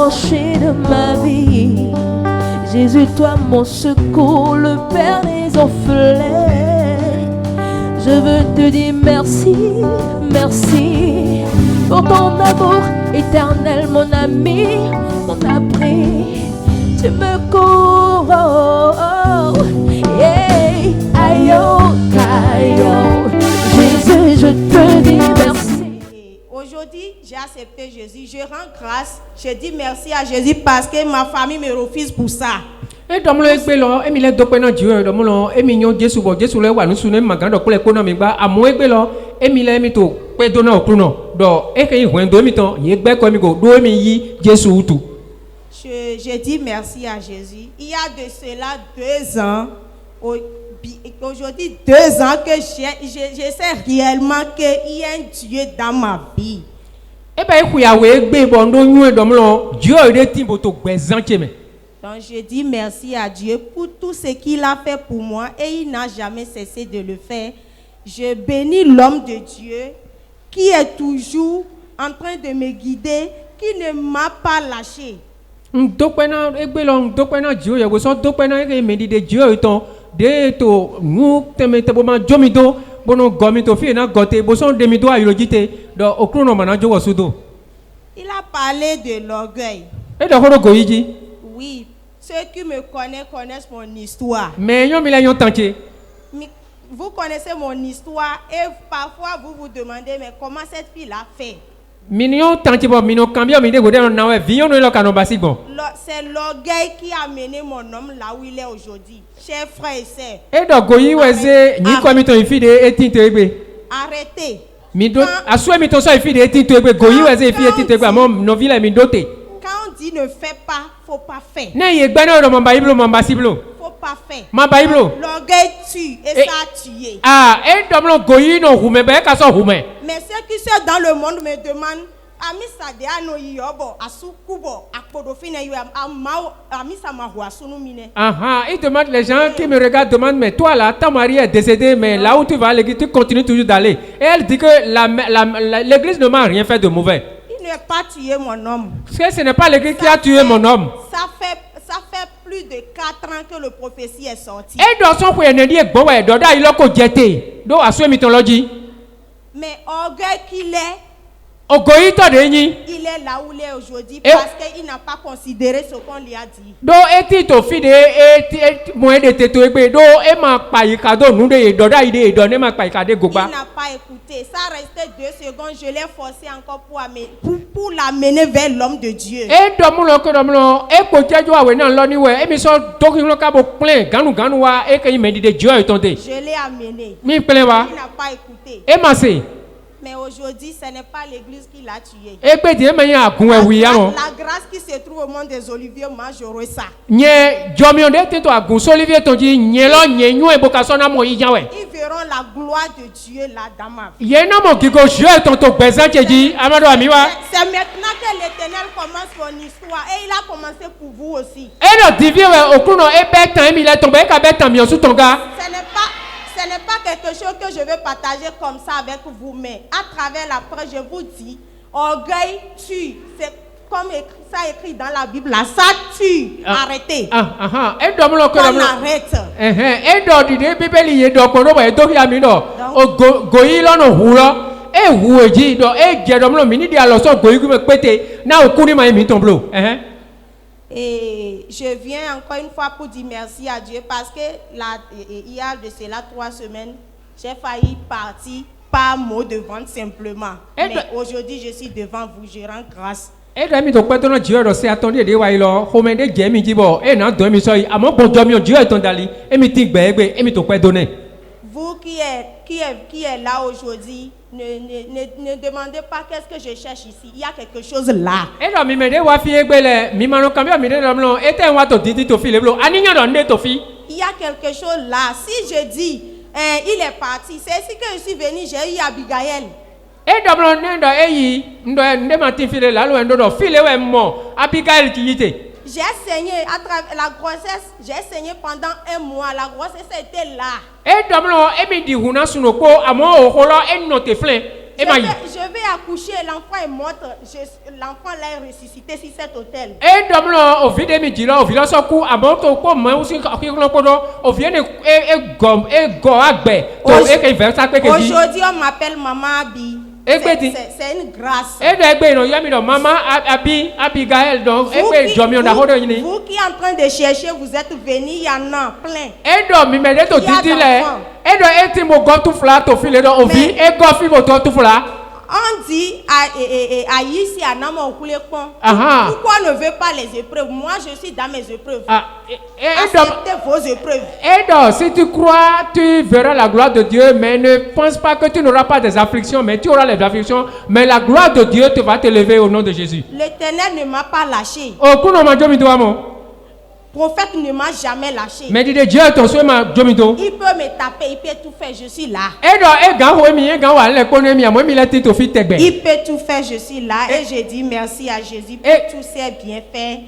rocher de ma vie. Jésus, toi mon secours, le Père des orphelins. Je veux te dire merci, merci pour ton amour éternel, mon ami, mon abri. Tu me cours, oh, oh, yeah. Aïe, oh, aïe, oh. Jésus, je te dis merci. Aujourd'hui, j'ai accepté Jésus. Je rends grâce. Je dis merci à Jésus parce que ma famille me refuse pour ça. Et dans le égbélon, et il est dopé Dieu, dans mon et mignon Jésus, Jésus le roi, nous souvenons magando pour l'économie, à mon égbélon, et il est mito, pédona au prunon, dans et qu'il y a un demi-temps, il est comme go, domi Jésus ou tout. Je dis merci à Jésus. Il y a de cela 2 ans, aujourd'hui 2 ans que je sais réellement qu'il y a un Dieu dans ma vie. Et bien, il y a un Dieu est timboto bezancheme. Donc je dis merci à Dieu pour tout ce qu'il a fait pour moi et il n'a jamais cessé de le faire. Je bénis l'homme de Dieu qui est toujours en train de me guider, qui ne m'a pas lâché. Dopena egbelon dopena Dieu ya so dopena e medi de Dieu eton de to nu temete boma jomido bono gomito fi na gote boson demido ayologite do okrono mana jowo sudo. Il a parlé de l'orgueil. E do horo goyiji. Oui, ceux qui me connaissent mon histoire. Mais yon mila yon tanche. Vous connaissez mon histoire et parfois vous vous demandez mais comment cette fille l'a fait. Mignon tanche bo mino cambio mi de gode na we vion no kano basi bon. C'est l'orgueil qui a mené mon homme là où il est aujourd'hui. Chers frères et sœurs. E do goyi weze ni kwa mito ifi de etinte ebe. Arrêtez. Mi do aswe mito so ifi de etinte ebe goyi weze ifi etinte ebe amon no villa mi dote. Quand on dit ne fais pas, faut pas faire. Na ye gbe na do mo ba iblo mo ba siblo. Faut pas faire. Ma ba iblo. L'orgueil tue et ça a tué. Ah, et domlo goyi no hume be ka so hume. Mais ceux qui sont dans le monde me demandent Amisa de ano yobo asukubo akpodofine yu amao amisa mahua sunu mine. Ah, il demande les gens qui me regardent demandent mais toi là ta mari est décédée mais là où tu vas l'église tu continues toujours d'aller. Et elle dit que l'église ne m'a rien fait de mauvais. Il n'a pas tué mon homme. Parce que ce n'est pas l'église qui a tué mon homme. Ça fait plus de 4 ans que le prophétie est sorti. Et dans son foyer ne dit bon ouais doda il a ko jeté. Do aswe mythologie. Mais orgueil qu'il est. Il est là où il est aujourd'hui parce qu'il n'a pas considéré ce qu'on lui a dit. Do eti to fide eti moyen de teto egbe do e ma pa ikado nu de doda ide do ne ma pa ikade gogba. Il n'a pas écouté. Ça restait 2 secondes, je l'ai forcé encore pour l'amener vers l'homme de Dieu. E domulo ko domulo e ko jejo awe na lo ni we e mi so dokin ka bo plein ganu wa e ke me di de Dieu etonde. Je l'ai amené. Mi plein wa. Il n'a pas écouté. E ma se. Mais aujourd'hui, ce n'est pas l'église qui l'a tué. La grâce qui se trouve au monde des Oliviers, moi j'aurai ça. Ils verront la gloire de Dieu là dans ma vie. C'est maintenant que l'Éternel commence son histoire et il a commencé pour vous aussi. Ce n'est pas quelque chose que je vais partager comme ça avec vous, mais à travers la preuve, je vous dis, orgueil tue. C'est comme ça écrit dans la Bible, là, ça tue. Arrêtez. On arrête. Et je viens encore une fois pour dire merci à Dieu parce que il y a de cela 3 semaines, j'ai failli partir par mot de vente simplement. Mais aujourd'hui, je suis devant vous, je rends grâce. Vous qui est là aujourd'hui, ne demandez pas qu'est-ce que je cherche ici. Il y a quelque chose là. Il y a quelque chose là. Si je dis, il est parti, c'est ici que je suis venu, j'ai eu Abigail. J'ai saigné à travers la grossesse, j'ai saigné pendant 1 mois. La grossesse était là. e ma yi Je vais accoucher, l'enfant est mort, l'enfant l'a ressuscité sur cet hôtel. e dom lo o vi de mi di lo o vi lo so ku amo to ko mo si ki lo ko do o vi ne e go agbe to e ke ve sa pe ke di Aujourd'hui, on m'appelle Maman Abi. C'est une grâce. e do egbe no yami do mama Abigail do egbe jomi on da hodo ni Vous qui en train de chercher, vous êtes venus, il y en a plein. e do mi me de to titi le e do e ti mo go tu fla to file do o vi e go fi mo to tu fla. On dit à ici à Nama Okulepon. Aha. Pourquoi on ne veut pas les épreuves? Moi, je suis dans mes épreuves. Acceptez vos épreuves. Et donc, si tu crois, tu verras la gloire de Dieu, mais ne pense pas que tu n'auras pas des afflictions, mais tu auras les afflictions, mais la gloire de Dieu te va t'élever au nom de Jésus. L'Éternel ne m'a pas lâché. Oh, kuno ma jomi do amo. Prophète ne m'a jamais lâché. Mais dis de Dieu ton souhait ma jomi do. Il peut me taper, il peut tout faire, je suis là. Et donc, e gan ho mi, e gan wa le kono mi, amo mi le ti to fi tegbe. Il peut tout faire, je suis là. Et je dis merci à Jésus pour tous ses bienfaits.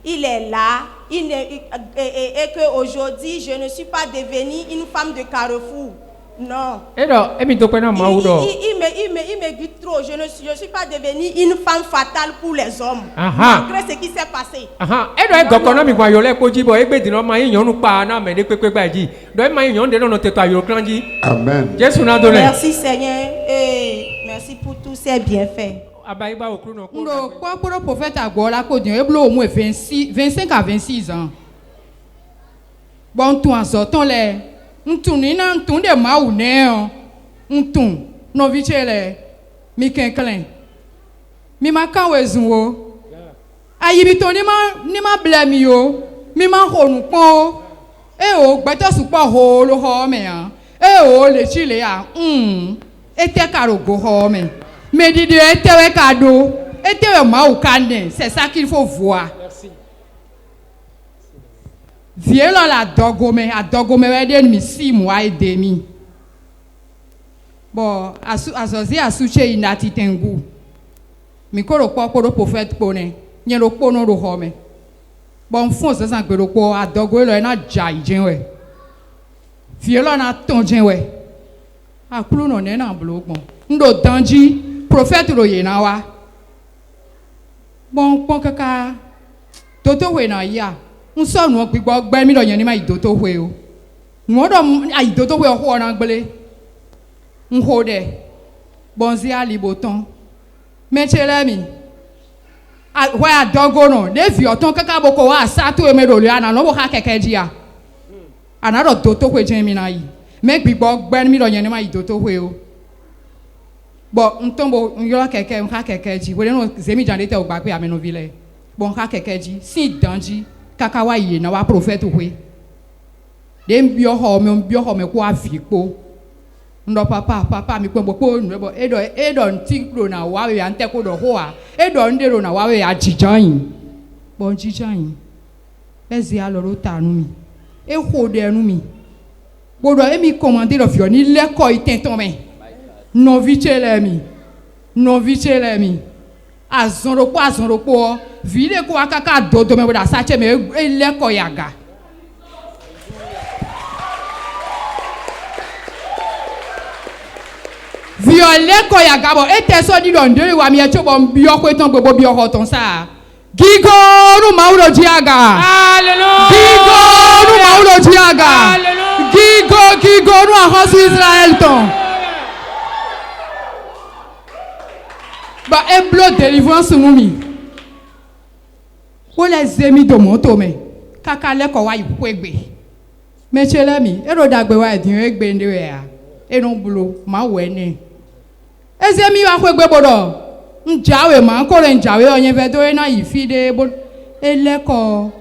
Il est là. Et qu'aujourd'hui, je ne suis pas devenue une femme de carrefour. Non. Et donc, e mi do pe na ma u do. Il me guide trop. Je suis pas devenue une femme fatale pour les hommes. Aha. Malgré ce qui s'est passé. Aha. E do e go kono mi gwa yo le ko ji bo e gbe di no ma yin nu pa na me de pepe gba ji. Do e ma yin de no te to ayo kran ji. Amen. Jésus na do le. Merci Seigneur et merci pour tous ces bienfaits. Abayi ba okru no ko. Ndo pour le prophète Agbola ko din eblo au moins 25 à 26 ans. Bon tout en sortant les ntuni na ntunde ma u ne o. Ntun no vichele mi kenklen. Mi ma kan wezun o. Ayibi to ni ma blame yo. Mi ma honu pon o. E o gbeto supo ho lo ho me an. E o le chile a. E te karogo ho me. Mais dis Dieu, était cadeau, était ma ou canet, c'est ça qu'il faut voir. Merci. Viens là la dogome, a dogome ouais mi 6 mois et demi. Bon, asozi asuche inati tengu. Mi koro kwa koro prophète pone, nye lo pono lo home. Bon fon se san koro kwa a dogo lo na jai jenwe. Viens là na ton jenwe. A kulu no ne na blogon. Ndo danji prophète lo yena wa bon pon kaka toto we na ya nso nu gbigbo gbe mi lo yen ni ma idoto we o won do idoto we ho na gbele nho de bon zi ali boton mechele mi wa adogo no de vi oton kaka boko wa sato e me lo le ana no bo ha keke ji ya ana do toto we jen mi na yi me gbigbo gbe mi lo yen ni ma idoto we o. Bon, ntombo nyola keke nka keke ji wele no zemi jande te ogba pe ameno vile bon nka keke ji si danji kaka wa ye na wa prophète we dem bio ho me ko afipo ndo papa mi kwembo ko nu bo edo ntikro na wa we ante ko do ho a edo ndero na wa we ajijan bon jijan ezi aloro tanu mi e ho de nu mi bodo e mi commander lo fio ni le ko itenton me non vichele mi azonropo vile ko akaka dodo me boda sache me ele ko yaga viole ko yaga bo ete so di don de wa mi e chobo bio ko ton gbogbo bio ho ton sa gigoru maulo jiaga Hallelujah. gigoru maulo jiaga Hallelujah. gigoru ahos Israel ton. Ba eblo délivrance nous mi. Ko les amis de mon tome. Kaka le ko wa ikwegbe. Mechele mi, e ro dagbe wa edin egbe nde we ya. E no bulo ma we ni. Ezemi wa kwegbe bodo. Njawe ma ko le njawe onye fe do na ifide bo eleko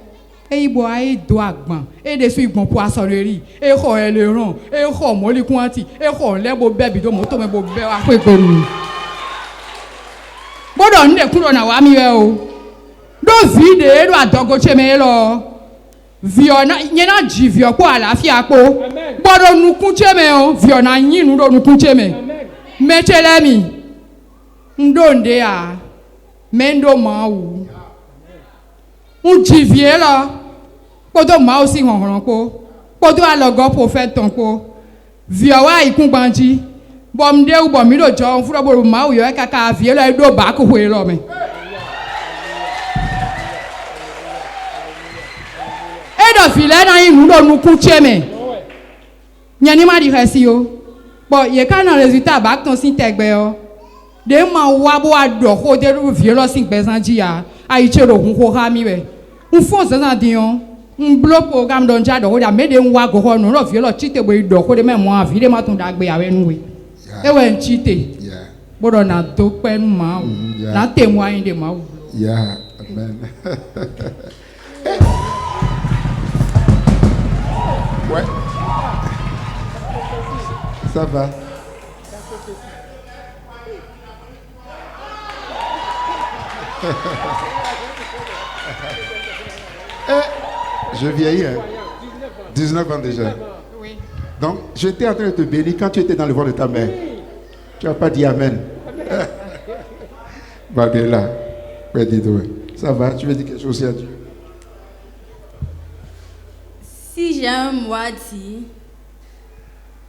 e ibo ai do agbon e de su igbon po asoreri e ho eleran e ho molikun anti e ho lebo bebi do mo to me bo be wa kwegbe ni. Bodo nde kuro na wa mi we o do vide do adogo cheme lo vio na nyena ji vio po alafia po bodo nukun cheme o vio na yinu do nukun cheme mechele mi ndo nde a mendo ma wu ji vie lo bodo ma o si honhon po bodo alogo prophète ton po vio wa ikun gbanji Bon, m'de ou bon, mi do John, fou d'abord ma ou yo kaka vie là do ba ko hwe lo me. E do file na yin nu do nu ku che me. Nyani ma di resi yo. Bon, ye ka na résultat ba ton sin tegbe yo. De ma wa bo ado ko de ru vie lo sin gbe san ji ya. Ai che ro hun ko ha mi we. Un fon san san dion. Un bloc programme don ja do ho da me de wa go ho no lo vie lo chite bo do ko de me mo afi de ma tun da gbe awe nu we. E we chite. Yeah. Bodo na do pe nu ma. Na témoin de ma. Yeah. Amen. Ouais. Ça va. Je vieillis, hein? 19 ans déjà. Oui. Donc, j'étais en train de te bénir quand tu étais dans le ventre de ta mère. Tu n'as pas dit Amen. Babela, ça va, tu veux dire quelque chose à Dieu? Si j'ai un mot à dire,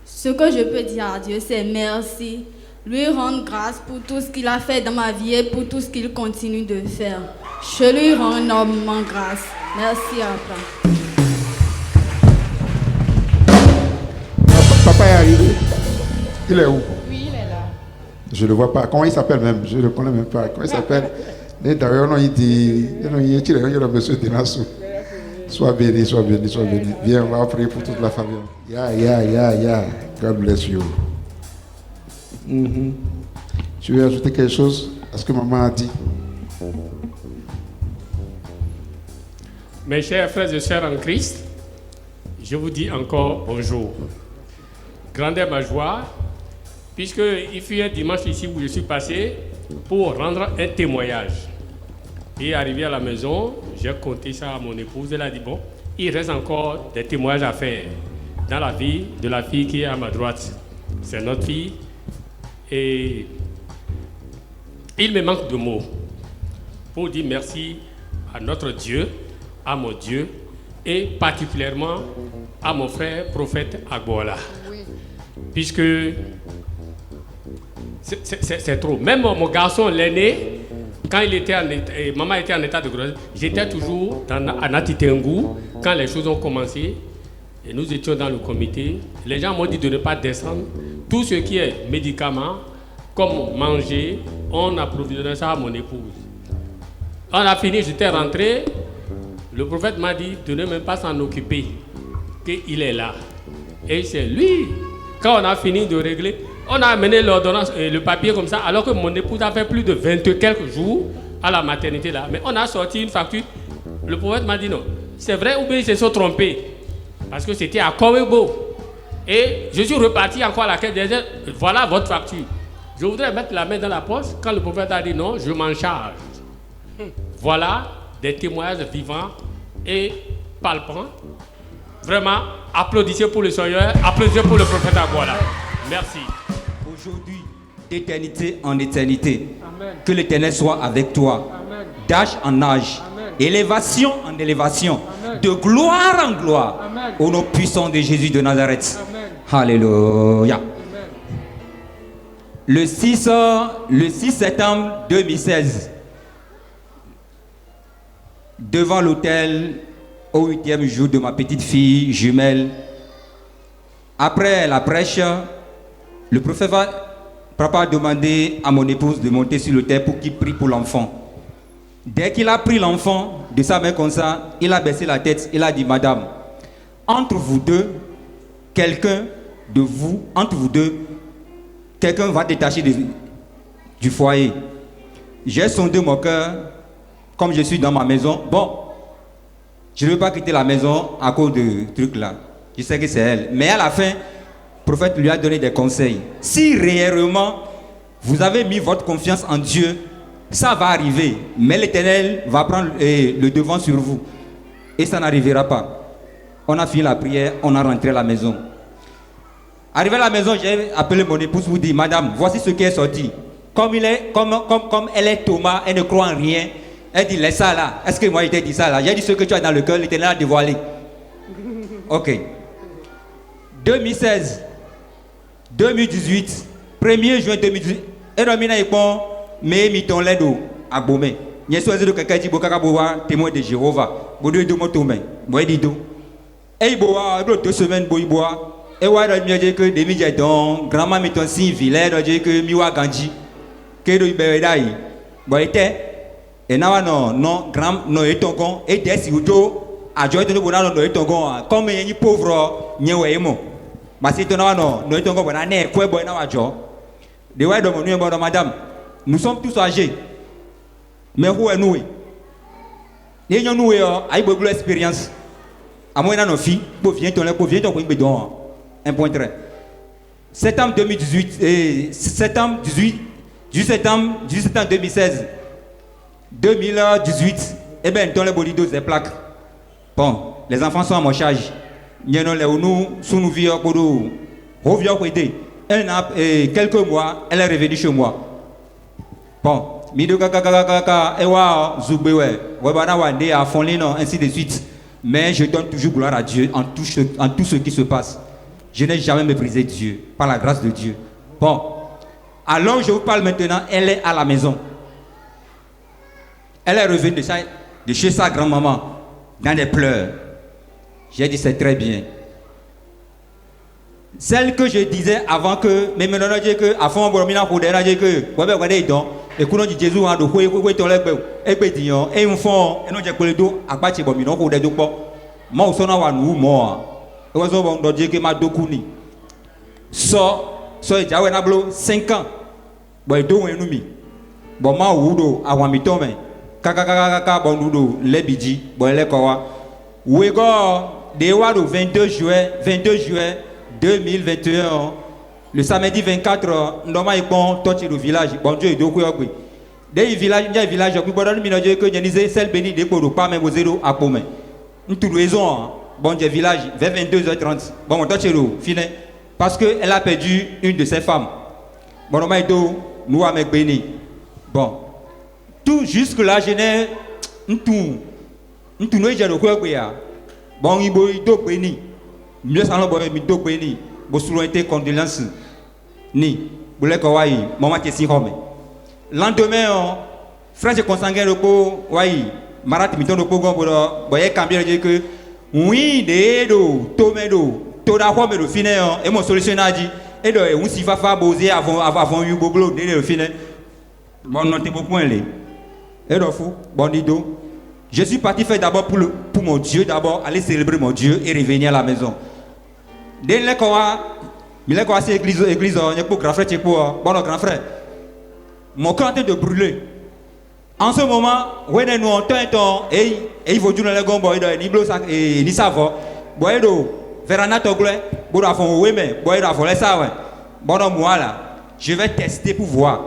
ce que je peux dire à Dieu, c'est merci. Lui rendre grâce pour tout ce qu'il a fait dans ma vie et pour tout ce qu'il continue de faire. Je lui rends énormément grâce. Merci à toi. Papa est arrivé. Il est où? Oui, il est là. Je ne le vois pas. Comment il s'appelle même? Je ne le connais même pas. Comment il s'appelle? D'ailleurs, il dit, sois béni, sois béni, sois béni. Viens, on va prier pour toute la famille. Yeah. God bless you. Tu veux ajouter quelque chose à ce que maman a dit? Mes chers frères et sœurs en Christ, je vous dis encore bonjour. Grande est ma joie, puisqu'il fut un dimanche ici où je suis passé pour rendre un témoignage. Et arrivé à la maison, j'ai compté ça à mon épouse. Elle a dit, bon, il reste encore des témoignages à faire dans la vie de la fille qui est à ma droite. C'est notre fille. Et il me manque de mots pour dire merci à notre Dieu, à mon Dieu, et particulièrement à mon frère prophète Agbola. Oui. Puisque c'est trop. Même mon garçon, l'aîné, quand il était maman était en état de grossesse, j'étais toujours à Natitengu quand les choses ont commencé. Et nous étions dans le comité. Les gens m'ont dit de ne pas descendre. Tout ce qui est médicaments, comme manger, on a provisionné ça à mon épouse. On a fini, j'étais rentré. Le prophète m'a dit de ne même pas s'en occuper, qu'il est là. Et c'est lui, quand on a fini de régler, on a amené l'ordonnance et le papier comme ça, alors que mon épouse a fait plus de 20 quelques jours à la maternité là. Mais on a sorti une facture. Le prophète m'a dit non. C'est vrai ou bien ils se sont trompés? Parce que c'était à Kowebo. Et je suis reparti encore à la caisse des aides. Voilà votre facture. Je voudrais mettre la main dans la poche quand le prophète a dit non, je m'en charge. Voilà des témoignages vivants et palpants. Vraiment, applaudissez pour le Seigneur, applaudissez pour le prophète Agbola. Merci. Aujourd'hui, d'éternité en éternité, amen. Que l'Éternel soit avec toi, amen. D'âge en âge, amen. Élévation en élévation, amen. De gloire en gloire, amen. Au nom puissant de Jésus de Nazareth. Amen. Alléluia. Amen. Le 6 septembre 2016, devant l'autel, au 8e jour de ma petite fille jumelle, après la prêche, le prophète papa a demandé à mon épouse de monter sur l'autel pour qu'il prie pour l'enfant. Dès qu'il a pris l'enfant de sa main comme ça, il a baissé la tête, il a dit, madame, entre vous deux, quelqu'un va détacher du foyer. J'ai sondé mon cœur, comme je suis dans ma maison. Bon, je ne veux pas quitter la maison à cause de trucs là. Je sais que c'est elle. Mais à la fin, le prophète lui a donné des conseils. Si réellement vous avez mis votre confiance en Dieu, ça va arriver. Mais l'Éternel va prendre le devant sur vous. Et ça n'arrivera pas. On a fini la prière, on a rentré à la maison. Arrivé à la maison, j'ai appelé mon épouse pour dire, madame, voici ce qui est sorti. Comme elle est Thomas, elle ne croit en rien. Elle dit, laisse ça là. Est-ce que moi je t'ai dit ça là? J'ai dit ce que tu as dans le cœur, l'Éternel a dévoilé. Ok. 2016, 2018, 1er juin 2018, et dans mina ipon, mais miton ledo à Bomé. N'y a pas de quelqu'un qui boka boa témoin de Jéhovah. Bodo do motomé, boy dido. Et boa 2 semaines boy boa. Et ouais dans mieux que demi jedon, grand-maman miton si village dans que miwa ganji. Que do iberedai. Boy était et non grand no etongon et des si uto a joy de bona no etongon comme y pauvre nyewemo. Bah si ton no etongon bona ne kwe boy na wajo. De ouais de mon bon madame. Nous sommes tous âgés. Mais où est nous? Les gens nous ont beaucoup d'expérience. À moins nos filles, pour venir ton bédon. Un point très. Septembre 2018 et septembre 18 septembre 2016. 2018. Eh bien, dans les bolidos des plaques. Bon, les enfants sont à mon charge. Nous sous nous vivons pour nous. Revient au côté. Quelques mois, elle est revenue chez moi. Bon. Mido kaka ewa zubewe webana wande a fonlino ainsi de suite, mais je donne toujours gloire à Dieu en tout ce qui se passe. Je n'ai jamais méprisé Dieu par la grâce de Dieu. Bon, alors je vous parle maintenant, elle est à la maison. Elle est revenue de chez sa grand-maman dans des pleurs. J'ai dit c'est très bien. Celle que je disais avant que, mais maintenant je dis que, à fond, pour dire que, et qu'on dit Jésus a de quoi et pétillant et un fond et non j'ai collé d'eau à bâtir bon mino pour des deux pas moi aussi on a nous moi et on doit dire que ma dokuni so déjà on a blo 5 ans bon deux on nous mi bon ma oudo à wa mi tome kaka bon oudo les bidji bon les quoi we go de wa do 22 juin 2021 le samedi 24, nous avons touché le village. Bon Dieu, il y a des villages, il y a des villages qui ont celle bénie de Poro, pas même aux zéro à Pomé. Nous avons raison. Bon Dieu, village, vers 22h30. Bon, on touche le fini. Parce qu'elle a perdu une de ses femmes. Bon, nous avons béni. Bon, tout jusque-là, je n'ai tout. Nous avons bon, il y a béni. Mieux ça, nous avons béni. Vous été condoléances ni boule kawaii maman qui s'y remet lendemain frère je consanguin le po wai marat miton le po gombo boye cambier dire que oui dedo tomedo to da kwa me le fine et mon solution a dit et de on s'y va boser avant you boglo de le fine bon non te beaucoup aller et de fou bon dido je suis parti faire d'abord pour mon Dieu d'abord aller célébrer mon Dieu et revenir à la maison. Dès le quoi, il est quoi c'est église, il y a pour grand frère, c'est pour bon grand frère. Mon cœur est en train de brûler. En ce moment, où est nous en temps et il faut dire le gombo et niblo et ni savo. Boedo, verana togle, bodo afon weme, boedo afon les sawe. Bon moi là, je vais tester pour voir.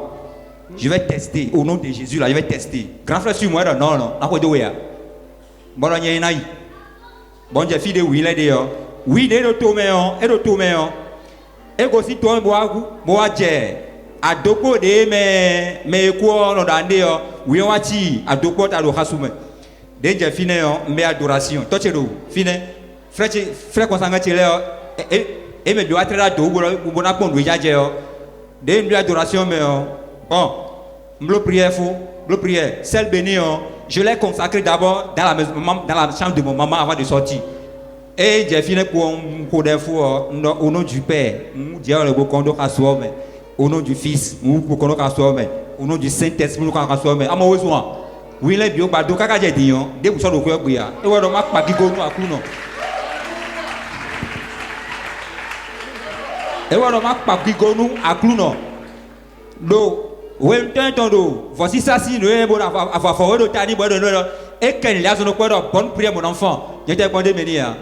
Je vais tester au nom de Jésus là, je vais tester. Grand frère sur moi là, non, à quoi de ouais. Bon on y est naï. Bon j'ai fille de oui là d'ailleurs. Oui, de toméon, et de toméon. Et aussi, toi, moi, j'ai à deux pots de mes quoi, on a dit, oui, on a dit, à deux pots à l'orasume. Dès que j'ai fini, mes adorations. Toi, tu es fini. Frère, consanguin, tu es et me doit être là, tu as bon déjà, j'ai dès une adoration, mais bon, le prière, le prière, celle bénie, je l'ai consacré d'abord dans la chambre de mon maman avant de sortir. Et j'ai fini pour des fois au nom du Père, au nom du Fils, au nom du Saint-Esprit, à mon besoin. Oui, les bio, bah, donc, j'ai dit, dès que vous sortez au cœur, et voilà, ma pas qui gono à Kuno. Et voilà, ma pas qui gono à Kuno. Donc, voici ça, si nous avons avoir de tani, et quand il y a une bonne prière, mon enfant, j'étais bon de venir.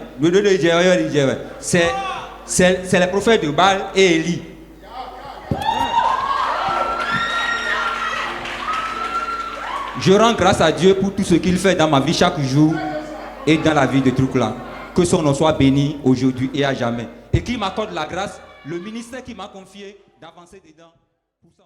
C'est le prophète de Baal et Élie. Je rends grâce à Dieu pour tout ce qu'il fait dans ma vie chaque jour et dans la vie de Troukla. Que son nom soit béni aujourd'hui et à jamais. Et qu'il m'accorde la grâce, le ministère qu'il m'a confié, d'avancer dedans. Pour ça,